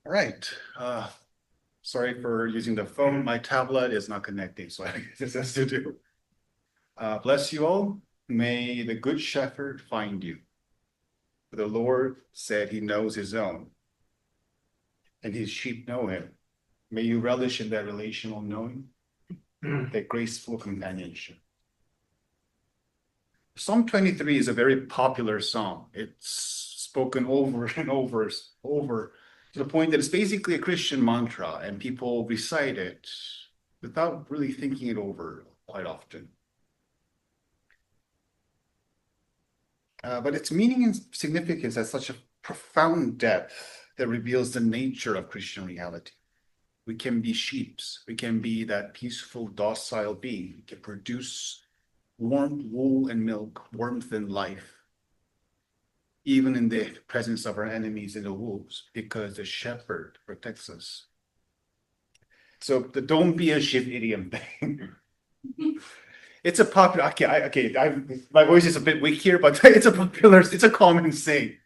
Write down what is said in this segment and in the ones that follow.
All right. Sorry for using the phone. My tablet is not connecting, so I guess this has to do. Bless you all. May the good shepherd find you. For the Lord said he knows his own, and his sheep know him. May you relish in that relational knowing, that graceful companionship. Psalm 23 is a very popular psalm. It's spoken over and over to the point that it's basically a Christian mantra, and people recite it without really thinking it over quite often. But its meaning and significance has such a profound depth that reveals the nature of Christian reality. We can be sheeps. We can be that peaceful, docile being. We can produce warmth, wool, and milk, warmth and life, even in the presence of our enemies and the wolves, because the shepherd protects us. So the don't be a sheep idiom thing. It's a popular, my voice is a bit weak here, but it's a common saying.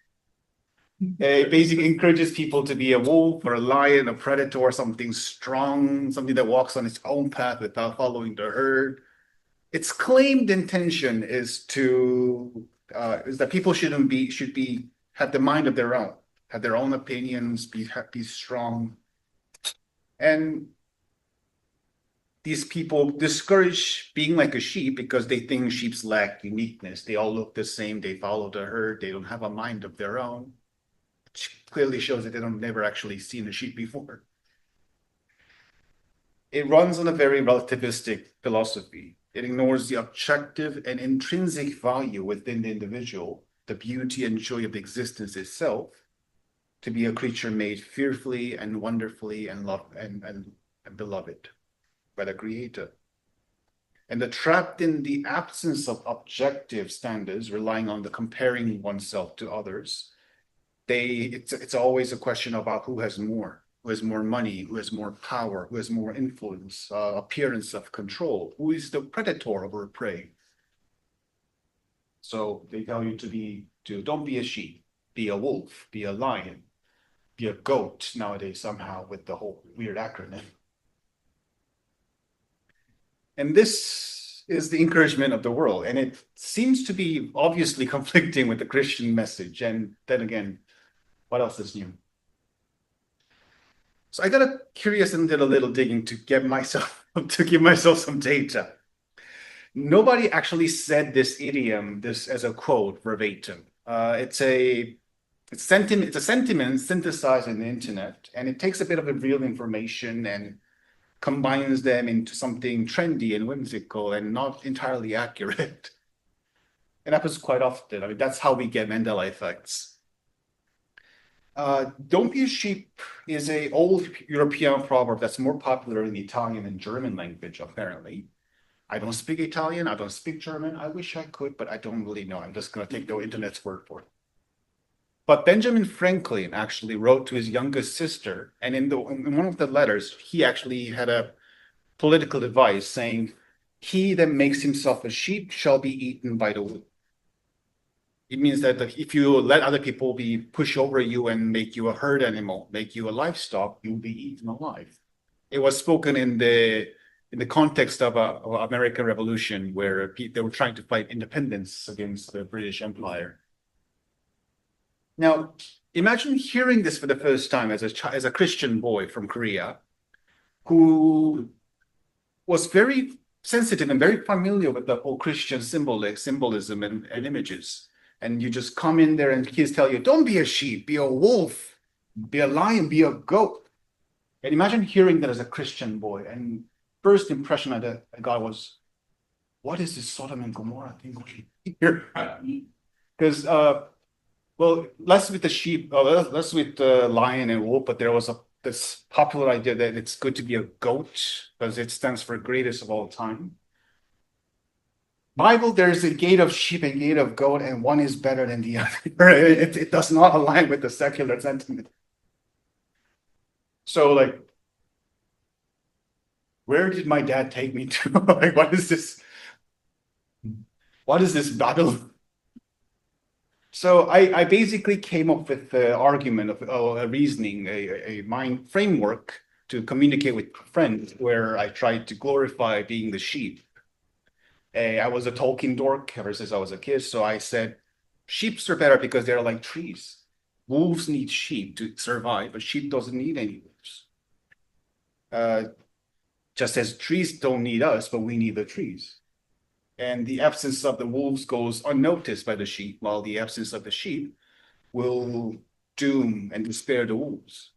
It basically encourages people to be a wolf or a lion, a predator, something strong, something that walks on its own path without following the herd. Its claimed intention is that people should be have the mind of their own, have their own opinions, be strong, and these people discourage being like a sheep because they think sheeps lack uniqueness. They all look the same. They follow the herd. They don't have a mind of their own, which clearly shows that they don't never actually seen a sheep before. It runs on a very relativistic philosophy. It ignores the objective and intrinsic value within the individual, the beauty and joy of existence itself, to be a creature made fearfully and wonderfully and loved and beloved by the Creator. And the trapped in the absence of objective standards, relying on the comparing oneself to others, it's always a question about who has more money, who has more power, who has more influence, appearance of control, who is the predator over prey. So they tell you to don't be a sheep, be a wolf, be a lion, be a goat nowadays somehow with the whole weird acronym. And this is the encouragement of the world. And it seems to be obviously conflicting with the Christian message. And then again, what else is new? So I got curious and did a little digging to get myself to give myself some data. Nobody actually said this idiom, this as a quote verbatim. It's a sentiment synthesized in the internet, and it takes a bit of a real information and combines them into something trendy and whimsical and not entirely accurate. And that happens quite often. I mean, that's how we get Mandela effects. Don't be a sheep is a old European proverb that's more popular in the Italian and German language, apparently. I don't speak Italian. I don't speak German. I wish I could, but I don't really know. I'm just going to take the internet's word for it. But Benjamin Franklin actually wrote to his youngest sister, and in one of the letters, he actually had a political advice saying, "He that makes himself a sheep shall be eaten by the wolf." It means that if you let other people be push over you and make you a herd animal, make you a livestock, you'll be eaten alive. It was spoken in the context of a American Revolution where they were trying to fight independence against the British Empire. Now, imagine hearing this for the first time as a Christian boy from Korea who was very sensitive and very familiar with the whole Christian symbolism and images. And you just come in there and kids tell you, don't be a sheep, be a wolf, be a lion, be a goat. And imagine hearing that as a Christian boy. And first impression I got was, what is this Sodom and Gomorrah thing going here? Because, well, less with the sheep, less with the lion and wolf, but there was this popular idea that it's good to be a goat because it stands for greatest of all time. Bible, there's a gate of sheep and gate of goat, and one is better than the other. It does not align with the secular sentiment. So, like, where did my dad take me to? Like, what is this? What is this battle? So I basically came up with the argument of a reasoning, a mind framework to communicate with friends where I tried to glorify being the sheep. I was a Tolkien dork ever since I was a kid, so I said sheep are better because they're like trees. Wolves need sheep to survive, but sheep doesn't need any wolves. Uh, just as trees don't need us, but we need the trees. And the absence of the wolves goes unnoticed by the sheep, while the absence of the sheep will doom and despair the wolves.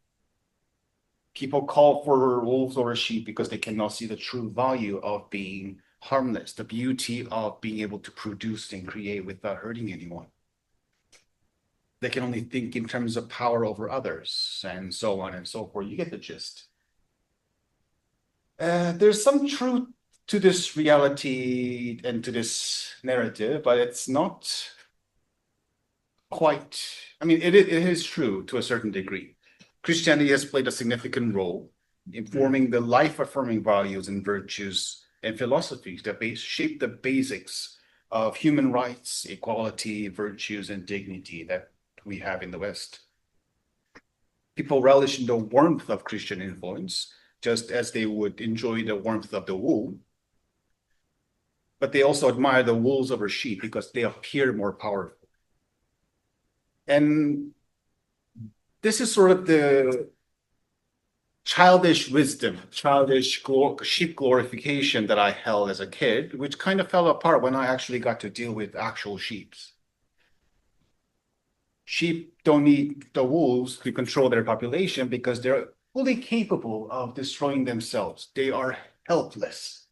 People call for wolves over sheep because they cannot see the true value of being harmless, the beauty of being able to produce and create without hurting anyone. They can only think in terms of power over others, and so on and so forth. You get the gist. There's some truth to this reality and to this narrative, but it's not quite, I mean, it is true to a certain degree. Christianity has played a significant role in forming the life-affirming values and virtues and philosophies that shape the basics of human rights, equality, virtues, and dignity that we have in the West. People relish in the warmth of Christian influence, just as they would enjoy the warmth of the wool. But they also admire the wolves over sheep because they appear more powerful. And this is sort of the childish wisdom, childish sheep glorification that I held as a kid, which kind of fell apart when I actually got to deal with actual sheep. Sheep don't need the wolves to control their population because they're fully capable of destroying themselves. They are helpless.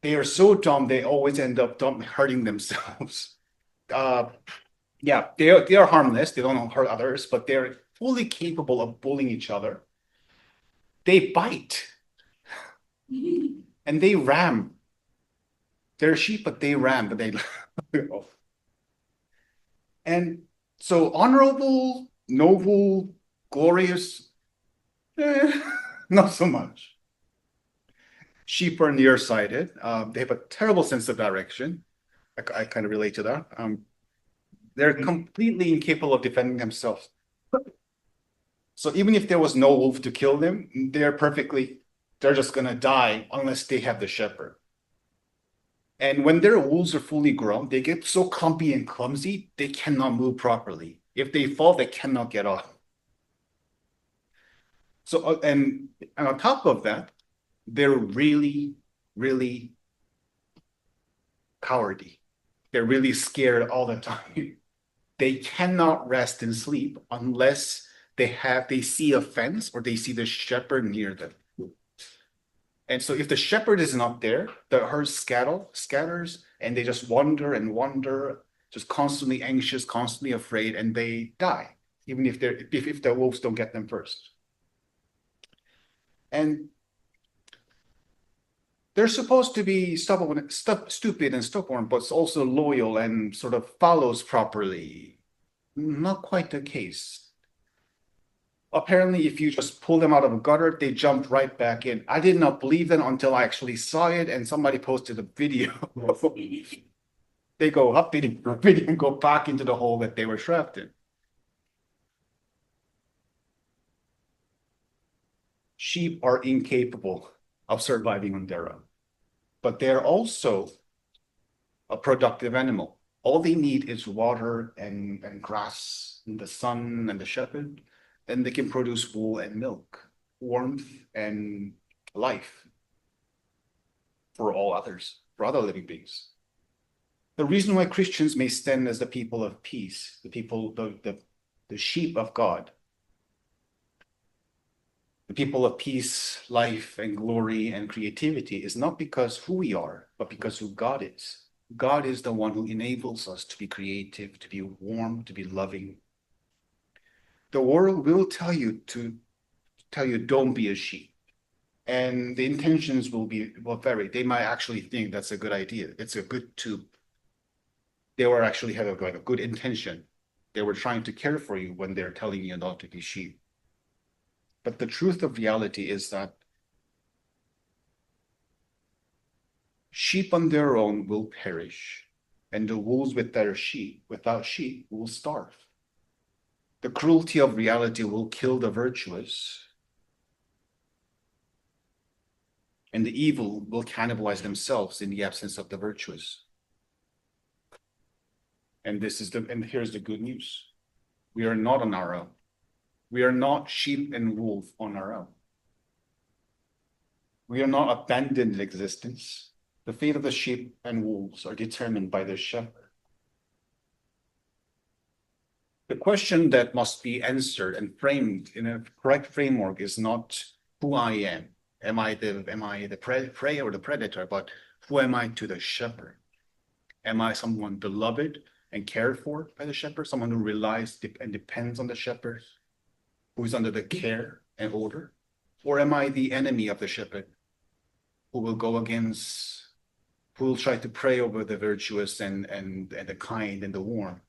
They are so dumb, they always end up hurting themselves. Uh, yeah, they are harmless. They don't hurt others, but they're fully capable of bullying each other. They bite and they ram. They're sheep, but they ram, but they. And so honorable, noble, glorious, eh, not so much. Sheep are nearsighted. They have a terrible sense of direction. I kind of relate to that. They're completely incapable of defending themselves. So even if there was no wolf to kill them, they're just gonna die unless they have the shepherd. And when their wolves are fully grown, they get so clumpy and clumsy, they cannot move properly. If they fall, they cannot get off. So, and on top of that, they're really, really cowardly. They're really scared all the time. They cannot rest and sleep unless they see a fence or they see the shepherd near them. And so if the shepherd is not there, the herd scatters and they just wander and wander, just constantly anxious, constantly afraid, and they die, even if the wolves don't get them first. And they're supposed to be stupid and stubborn, but also loyal and sort of follows properly. Not quite the case. Apparently, if you just pull them out of a gutter, they jump right back in. I did not believe them until I actually saw it and somebody posted a video. They go up and go back into the hole that they were trapped in. Sheep are incapable of surviving on their own, but they're also a productive animal. All they need is water and grass and the sun and the shepherd, and they can produce wool and milk, warmth and life for all others, for other living beings. The reason why Christians may stand as the people of peace, the sheep of God, the people of peace, life, and glory and creativity is not because who we are, but because who God is. God is the one who enables us to be creative, to be warm, to be loving. The world will tell you don't be a sheep. And the intentions will vary. They might actually think that's a good idea. It's a good to. They were actually have a good intention. They were trying to care for you when they're telling you not to be sheep. But the truth of reality is that sheep on their own will perish. and the wolves without sheep will starve. The cruelty of reality will kill the virtuous, and the evil will cannibalize themselves in the absence of the virtuous. And here's the good news. We are not on our own. We are not sheep and wolf on our own. We are not abandoned in existence. The fate of the sheep and wolves are determined by their shepherd. The question that must be answered and framed in a correct framework is not who I am. Am I the prey or the predator? But who am I to the shepherd? Am I someone beloved and cared for by the shepherd? Someone who relies and depends on the shepherd, who is under the care and order? Or am I the enemy of the shepherd, who will try to prey over the virtuous and the kind and the warm,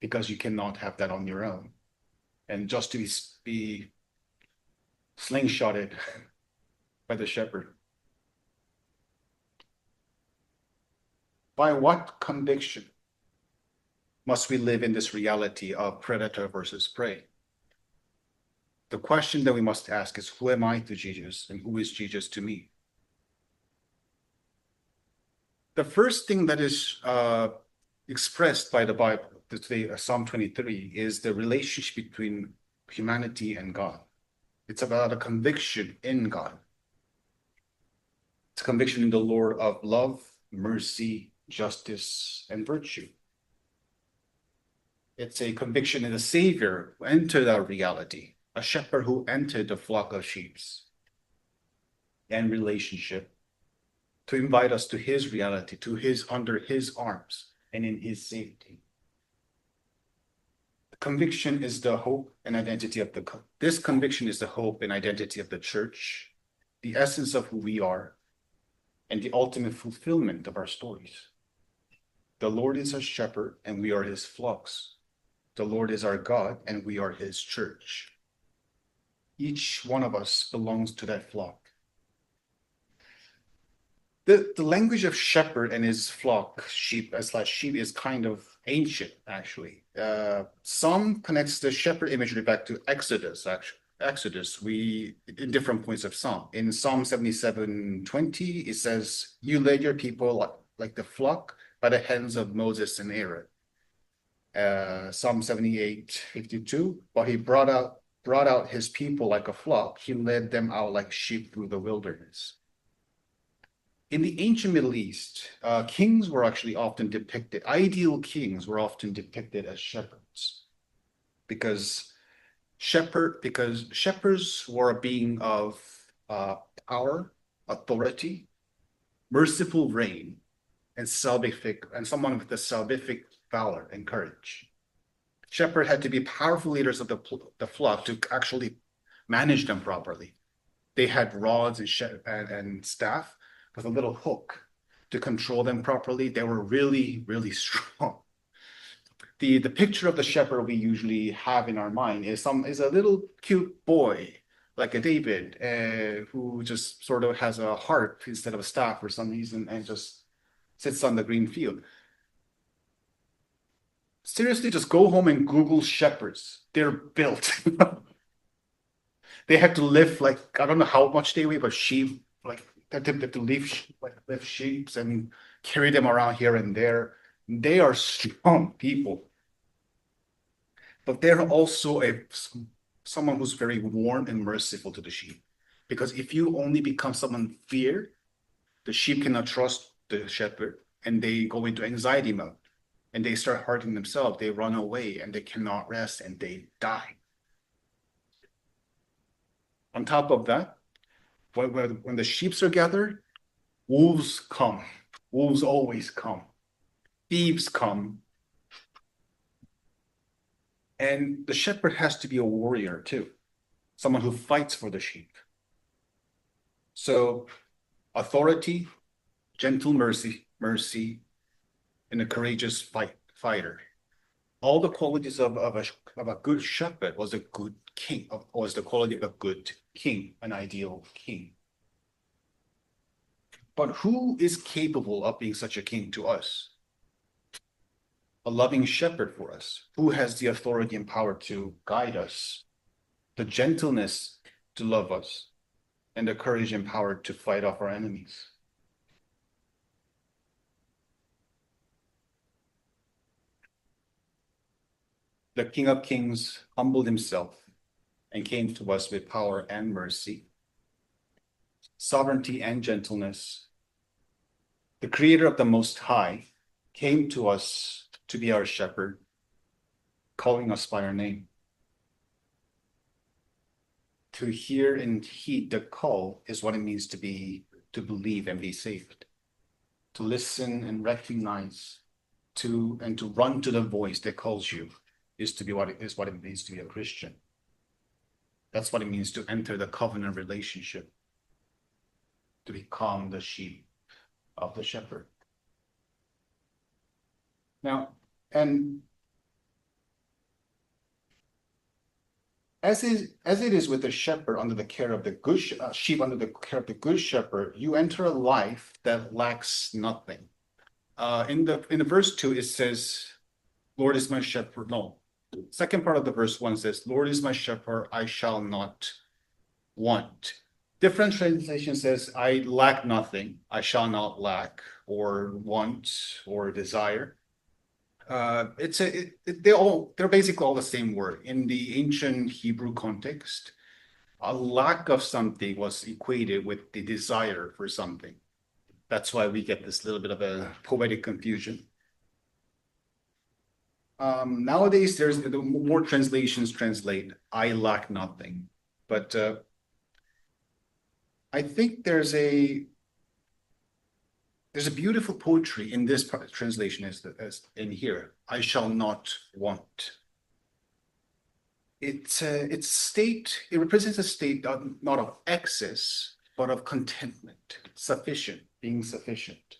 because you cannot have that on your own, and just to be slingshotted by the shepherd? By what conviction must we live in this reality of predator versus prey? The question that we must ask is, who am I to Jesus, and who is Jesus to me? The first thing that is expressed by the Bible, today, Psalm 23, is the relationship between humanity and God. It's about a conviction in God. It's a conviction in the Lord of love, mercy, justice, and virtue. It's a conviction in the Savior who entered our reality, a shepherd who entered the flock of sheep and relationship, to invite us to his reality, under his arms and in his safety. The conviction is the hope and identity of this conviction is the hope and identity of the church, the essence of who we are, and the ultimate fulfillment of our stories. The Lord is our shepherd, and we are his flocks. The Lord is our God, and we are his church. Each one of us belongs to that flock. The language of shepherd and his flock, sheep is kind of ancient, actually. Some connects the shepherd imagery back to Exodus, actually. In different points of Psalm. In Psalm 77:20, it says, "You led your people like the flock by the hands of Moses and Aaron." Psalm 78:52, "While he brought out his people like a flock, he led them out like sheep through the wilderness." In the ancient Middle East, kings were actually often depicted, ideal kings were often depicted as shepherds, because shepherds were a being of power, authority, merciful reign, and someone with the salvific valor and courage. Shepherd had to be powerful leaders of the flock to actually manage them properly. They had rods and staff with a little hook to control them properly. They were really, really strong. The picture of the shepherd we usually have in our mind is a little cute boy, like a David, who just sort of has a heart instead of a staff for some reason, and just sits on the green field. Seriously, just go home and Google shepherds. They're built. They have to lift, like, I don't know how much they weigh, but sheep, like, they have to lift sheep and carry them around here and there. They are strong people. But they're also someone who's very warm and merciful to the sheep. Because if you only become someone feared, the sheep cannot trust the shepherd, and they go into anxiety mode, and they start hurting themselves. They run away, and they cannot rest, and they die. On top of that, when the sheep are gathered, wolves come. Wolves always come. Thieves come. And the shepherd has to be a warrior too, someone who fights for the sheep. So authority, gentle mercy, and a courageous fighter. All the qualities of a good shepherd was the quality of a good king, an ideal king. But who is capable of being such a king to us? a loving shepherd for us, who has the authority and power to guide us, the gentleness to love us, and the courage and power to fight off our enemies. The King of Kings humbled himself and came to us with power and mercy, sovereignty and gentleness. The Creator of the Most High came to us to be our shepherd, calling us by our name. To hear and heed the call is what it means to believe and be saved. To listen and recognize, to run to the voice that calls you is what it means to be a Christian. That's what it means to enter the covenant relationship, to become the sheep of the shepherd. Now, and as it is with the shepherd under the care of the good sheep under the care of the good shepherd, you enter a life that lacks nothing. In the verse 2, it says, "Lord is my shepherd." No, second part of the verse 1 says, "Lord is my shepherd, I shall not want." Different translation says, "I lack nothing, I shall not lack or want or desire." They're basically all the same word. In the ancient Hebrew context, a lack of something was equated with the desire for something. That's why we get this little bit of a poetic confusion. Nowadays, there's more translations translate, "I lack nothing," but I think there's a beautiful poetry in this translation as in here. "I shall not want." It represents a state not of excess, but of contentment, being sufficient.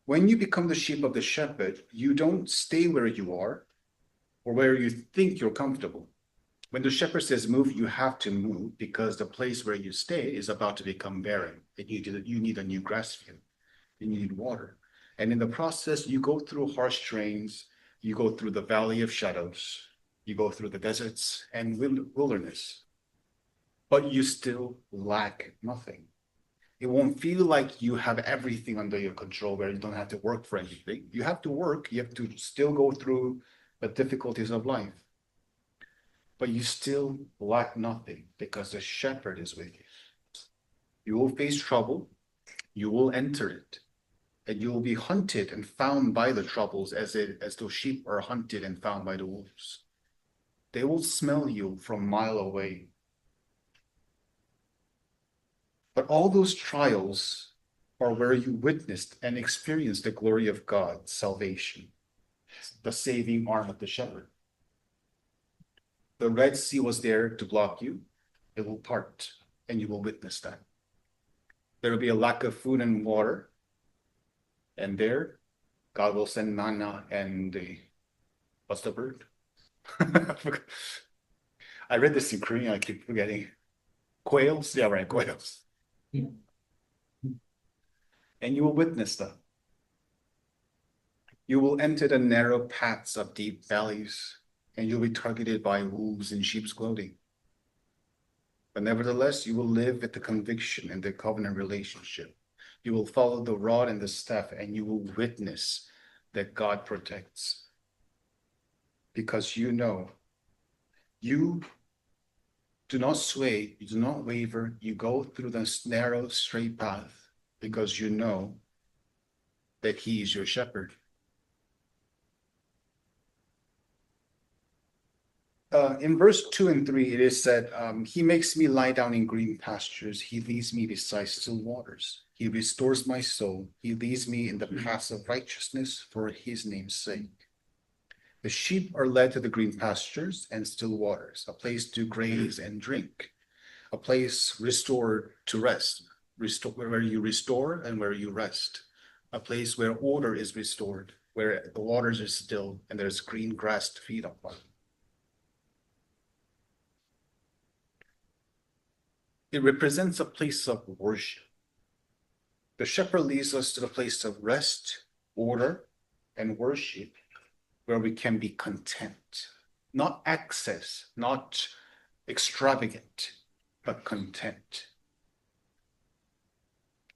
When you become the sheep of the shepherd, you don't stay where you are or where you think you're comfortable. When the shepherd says move, you have to move because the place where you stay is about to become barren. And you need a new grass field. You need water. And in the process, you go through harsh terrains. You go through the valley of shadows. You go through the deserts and wilderness. But you still lack nothing. It won't feel like you have everything under your control where you don't have to work for anything. You have to work. You have to still go through the difficulties of life. But you still lack nothing because the shepherd is with you. You will face trouble, you will enter it, and you will be hunted and found by the troubles as those sheep are hunted and found by the wolves. They will smell you from a mile away. But all those trials are where you witnessed and experienced the glory of God, salvation, the saving arm of the shepherd. The Red Sea was there to block you. It will part, and you will witness that. There will be a lack of food and water, and there, God will send manna and what's the bird? I read this in Korean, I keep forgetting. Quails? Yeah, right, quails. Yeah. And you will witness that. You will enter the narrow paths of deep valleys, and you'll be targeted by wolves in sheep's clothing. But nevertheless, you will live with the conviction and the covenant relationship. You will follow the rod and the staff, and you will witness that God protects. Because you know, you do not sway, you do not waver, you go through this narrow, straight path because you know that He is your shepherd. In verse 2 and 3, it is said, He makes me lie down in green pastures. He leads me beside still waters. He restores my soul. He leads me in the paths of righteousness for His name's sake. The sheep are led to the green pastures and still waters, a place to graze and drink, a place restored to rest, where you restore and where you rest, a place where order is restored, where the waters are still and there's green grass to feed upon. It represents a place of worship. The shepherd leads us to the place of rest order, and worship where we can be content. Not excess, not extravagant, but content.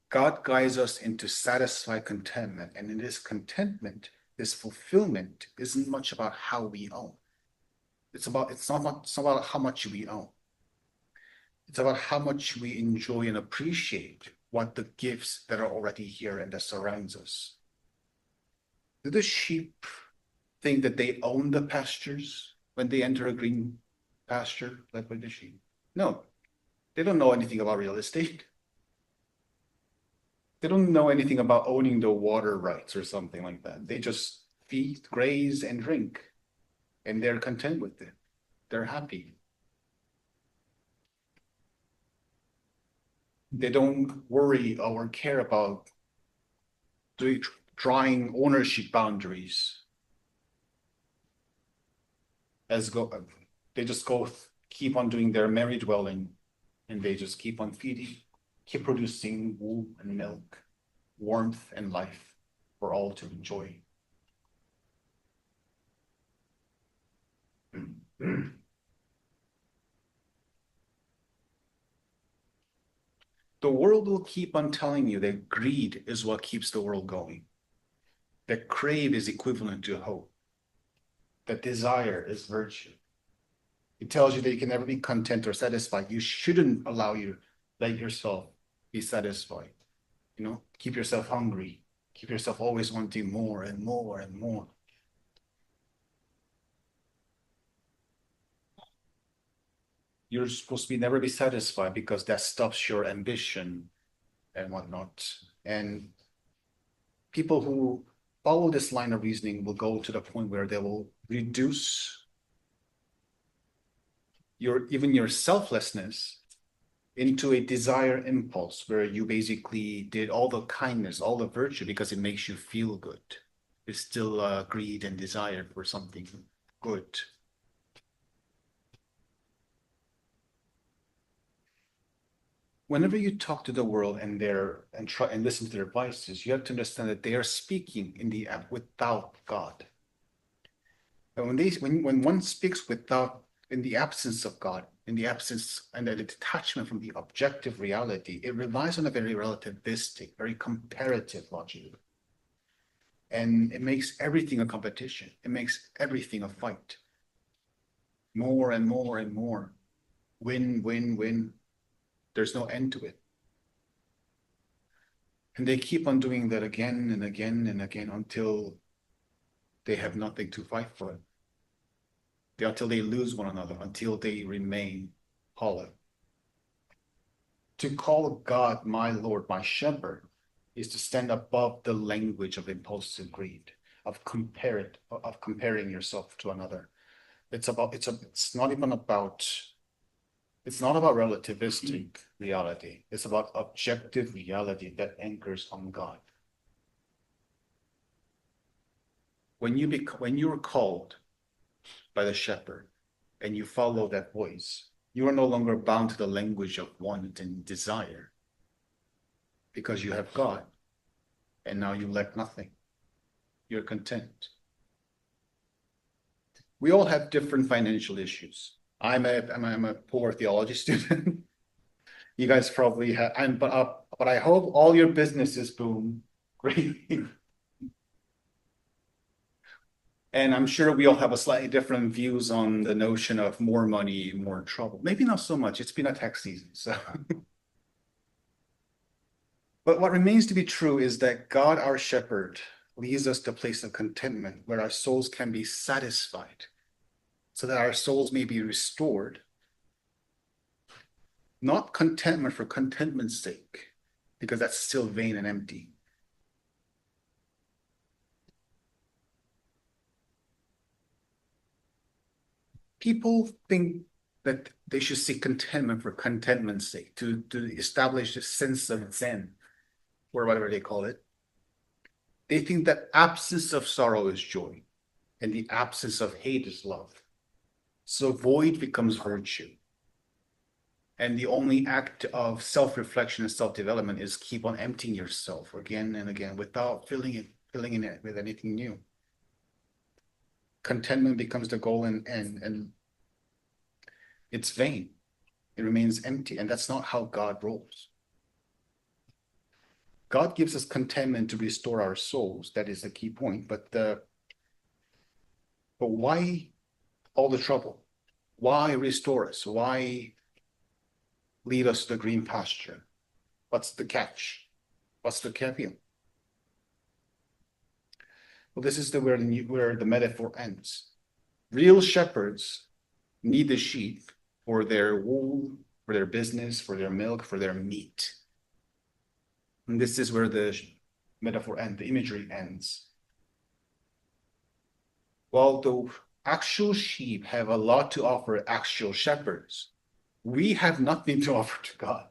God guides us into satisfied contentment. And in this contentment, this fulfillment isn't much about how we own. It's not about how much we own. It's about how much we enjoy and appreciate what the gifts that are already here and that surrounds us. Do the sheep think that they own the pastures when they enter a green pasture led by the sheep? No, they don't know anything about real estate. They don't know anything about owning the water rights or something like that. They just feed, graze, and drink, and they're content with it. They're happy. They don't worry or care about drawing ownership boundaries. They just keep on doing their merry dwelling, and they just keep on feeding, keep producing wool and milk, warmth and life for all to enjoy. The world will keep on telling you that greed is what keeps the world going, that crave is equivalent to hope, that desire is virtue. It tells you that you can never be content or satisfied. You shouldn't let yourself be satisfied. Keep yourself hungry. Keep yourself always wanting more and more and more. You're supposed to never be satisfied because that stops your ambition and whatnot. And people who follow this line of reasoning will go to the point where they will reduce even your selflessness into a desire impulse where you basically did all the kindness, all the virtue because it makes you feel good. It's still greed and desire for something good. Whenever you talk to the world and try and listen to their voices, you have to understand that they are speaking without God. And when one speaks in the absence of God, in the absence and the detachment from the objective reality, it relies on a very relativistic, very comparative logic. And it makes everything a competition. It makes everything a fight. More and more and more. Win, win, win. There's no end to it. And they keep on doing that again and again and again until they have nothing to fight for. Until they lose one another, until they remain hollow. To call God my Lord, my shepherd, is to stand above the language of impulsive greed, of comparing yourself to another. It's not about relativistic reality. It's about objective reality that anchors on God. When you are called by the shepherd and you follow that voice, you are no longer bound to the language of want and desire because you have God and now you lack nothing. You're content. We all have different financial issues. I'm a poor theology student. You guys probably have, but I hope all your businesses boom greatly. And I'm sure we all have a slightly different views on the notion of more money, more trouble. Maybe not so much. It's been a tax season, so. But what remains to be true is that God, our shepherd, leads us to a place of contentment where our souls can be satisfied, so that our souls may be restored. Not contentment for contentment's sake, because that's still vain and empty. People think that they should seek contentment for contentment's sake, to establish a sense of Zen, or whatever they call it. They think that absence of sorrow is joy, and the absence of hate is love. So void becomes virtue. And the only act of self-reflection and self-development is keep on emptying yourself again and again without filling filling in it with anything new. Contentment becomes the goal, and it's vain. It remains empty, and that's not how God rolls. God gives us contentment to restore our souls. That is the key point. But why all the trouble? Why restore us? Why lead us to the green pasture? What's the catch? What's the caveat? Well, this is where the metaphor ends. Real shepherds need the sheep for their wool, for their business, for their milk, for their meat. And this is where the metaphor ends, the imagery ends. While the actual sheep have a lot to offer actual shepherds, we have nothing to offer to God.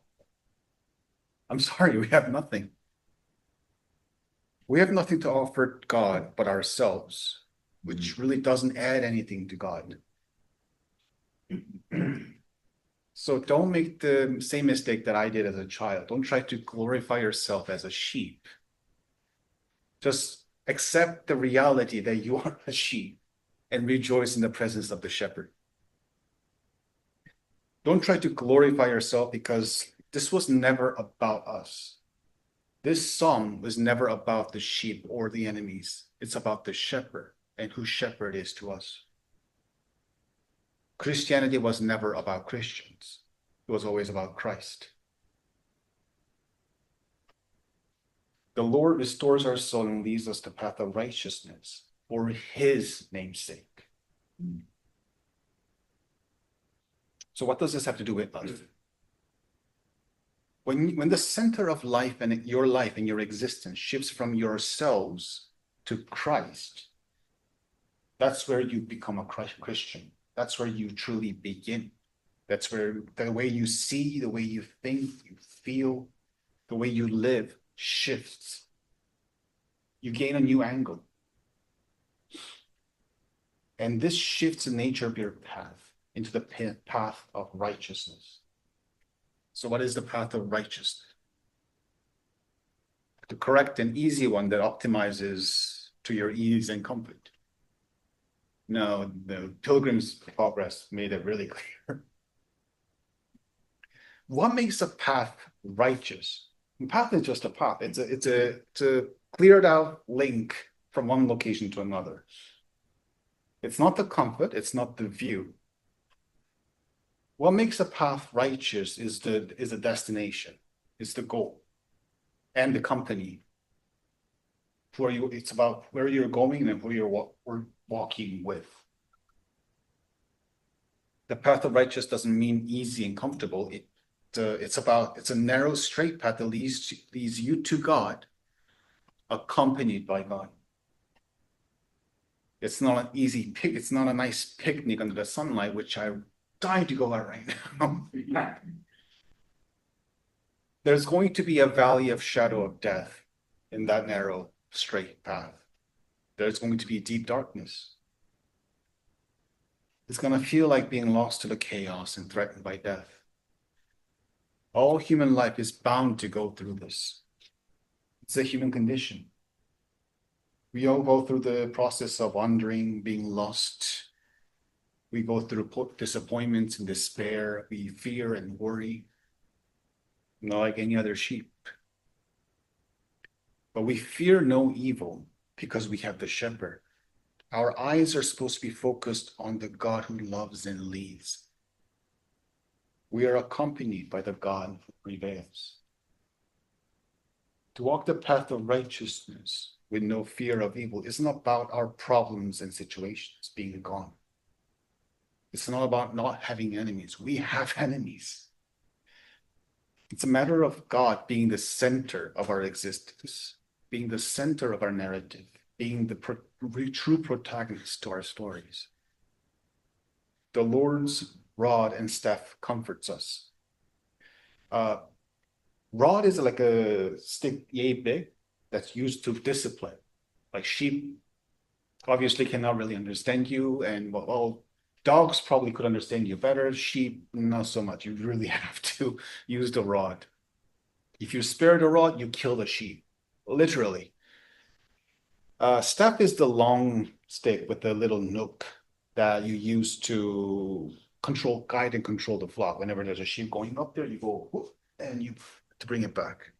I'm sorry, we have nothing. We have nothing to offer God but ourselves, which really doesn't add anything to God. So don't make the same mistake that I did as a child. Don't try to glorify yourself as a sheep. Just accept the reality that you are a sheep and rejoice in the presence of the shepherd. Don't try to glorify yourself, because this was never about us. This song was never about the sheep or the enemies. It's about the shepherd and who shepherd is to us. Christianity was never about Christians. It was always about Christ. The Lord restores our soul and leads us to the path of righteousness for his name's sake. So what does this have to do with us? When the center of life and your existence shifts from yourselves to Christ, that's where you become a Christian. That's where you truly begin. That's where the way you see, the way you think, you feel, the way you live shifts. You gain a new angle. And this shifts the nature of your path into the path of righteousness. So what is the path of righteousness? The correct and easy one that optimizes to your ease and comfort. No, the Pilgrim's Progress made it really clear. What makes a path righteous? The path is just a path. It's a cleared out link from one location to another. It's not the comfort, it's not the view. What makes a path righteous is the destination, is the goal, and the company. It's about where you're going and who you're walking with. The path of righteousness doesn't mean easy and comfortable. It's a narrow, straight path that leads you to God, accompanied by God. It's not an easy it's not a nice picnic under the sunlight, which I'm dying to go out right now. There's going to be a valley of shadow of death in that narrow, straight path. There's going to be deep darkness. It's going to feel like being lost to the chaos and threatened by death. All human life is bound to go through this. It's a human condition. We all go through the process of wandering, being lost. We go through disappointments and despair. We fear and worry, not like any other sheep. But we fear no evil because we have the shepherd. Our eyes are supposed to be focused on the God who loves and leads. We are accompanied by the God who prevails. To walk the path of righteousness with no fear of evil isn't about our problems and situations being gone. It's not about not having enemies. We have enemies. It's a matter of God being the center of our existence, being the center of our narrative, being the true protagonist to our stories. The Lord's rod and staff comforts us. Rod is like a stick yay big that's used to discipline. Like sheep obviously cannot really understand you, and well, dogs probably could understand you better. Sheep, not so much. You really have to use the rod. If you spare the rod, you kill the sheep, literally. Staff is the long stick with the little nook that you use to guide and control the flock. Whenever there's a sheep going up there, you go whoop, and you to bring it back.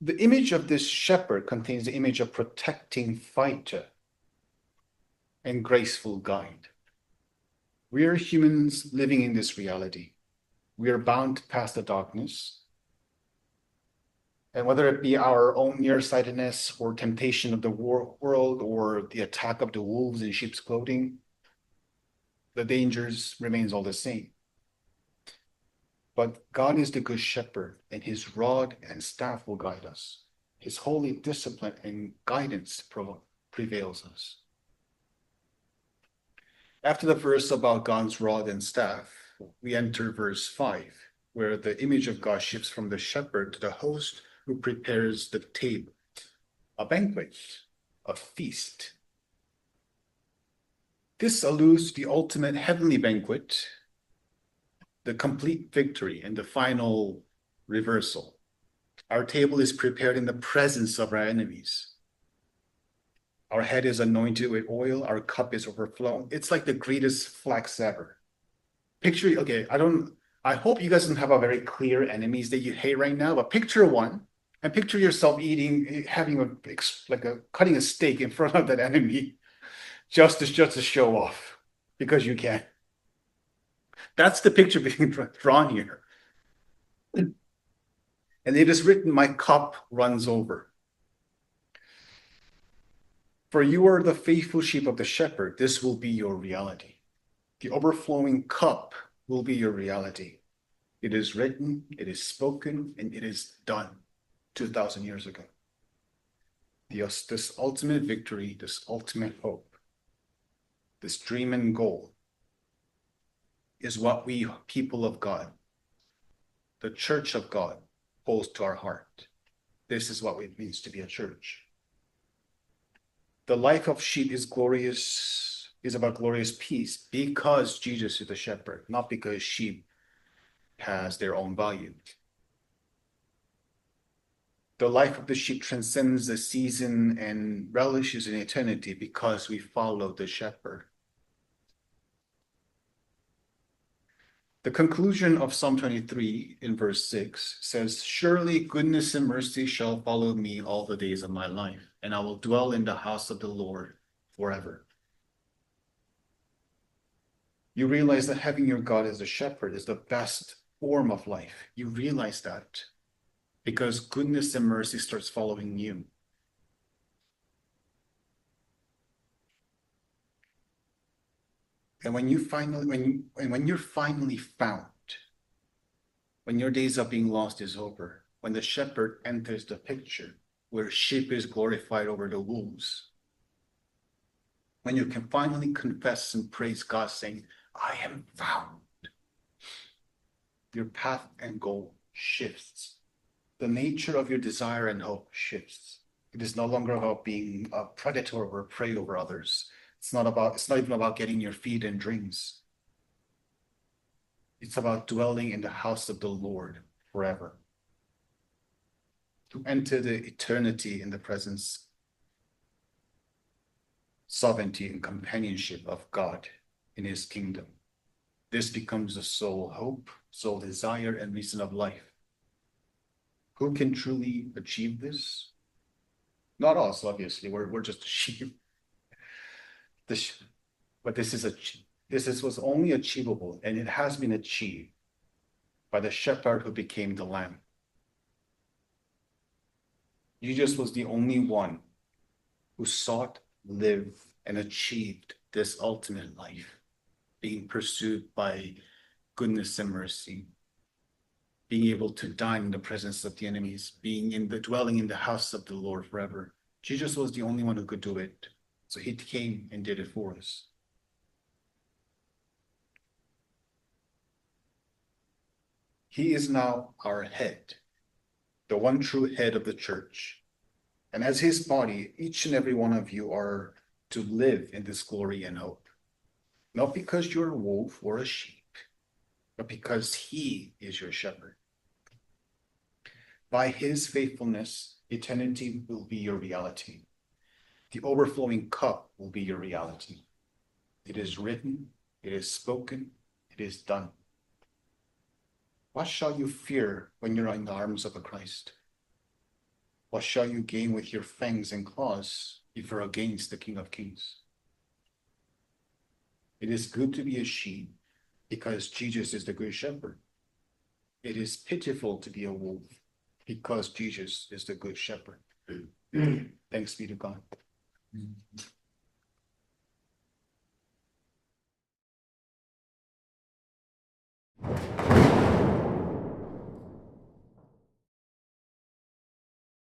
The image of this shepherd contains the image of protecting fighter and graceful guide. We are humans living in this reality. We are bound past the darkness. And whether it be our own nearsightedness or temptation of the world or the attack of the wolves in sheep's clothing, the dangers remains all the same. But God is the good shepherd, and his rod and staff will guide us. His holy discipline and guidance prevails us. After the verse about God's rod and staff, we enter verse 5, where the image of God shifts from the shepherd to the host who prepares the table, a banquet, a feast. This alludes to the ultimate heavenly banquet, the complete victory, and the final reversal. Our table is prepared in the presence of our enemies. Our head is anointed with oil, our cup is overflowing. It's like the greatest flex ever. Picture, okay, I hope you guys don't have a very clear enemies that you hate right now, but picture one and picture yourself cutting a steak in front of that enemy just to show off because you can. That's the picture being drawn here. And it is written, my cup runs over. For you are the faithful sheep of the shepherd. This will be your reality. The overflowing cup will be your reality. It is written, it is spoken, and it is done 2,000 years ago. This ultimate victory, this ultimate hope, this dream and goal is what we people of God, the church of God, holds to our heart. This is what it means to be a church. The life of sheep is about glorious peace because Jesus is the shepherd, not because sheep has their own value. The life of the sheep transcends the season and relishes in eternity because we follow the shepherd. The conclusion of Psalm 23 in verse 6 says, surely goodness and mercy shall follow me all the days of my life, and I will dwell in the house of the Lord forever. You realize that having your God as a shepherd is the best form of life. You realize that because goodness and mercy starts following you. And when you're finally found, when your days of being lost is over, when the shepherd enters the picture, where sheep is glorified over the wolves, when you can finally confess and praise God saying, I am found, your path and goal shifts. The nature of your desire and hope shifts. It is no longer about being a predator or a prey over others. It's not even about getting your feet in dreams. It's about dwelling in the house of the Lord forever. To enter the eternity in the presence, sovereignty, and companionship of God in his kingdom. This becomes the sole hope, sole desire, and reason of life. Who can truly achieve this? Not us, obviously. We're just sheep. But this was only achievable, and it has been achieved by the shepherd who became the lamb. Jesus was the only one who sought, lived, and achieved this ultimate life, being pursued by goodness and mercy, being able to dine in the presence of the enemies, dwelling in the house of the Lord forever. Jesus was the only one who could do it. So he came and did it for us. He is now our head, the one true head of the church. And as his body, each and every one of you are to live in this glory and hope. Not because you're a wolf or a sheep, but because he is your shepherd. By his faithfulness, Eternity will be your reality. The overflowing cup will be your reality. It is written, it is spoken, it is done. What shall you fear when you're in the arms of a Christ? What shall you gain with your fangs and claws if you're against the King of Kings? It is good to be a sheep because Jesus is the good shepherd. It is pitiful to be a wolf because Jesus is the good shepherd. Thanks be to God.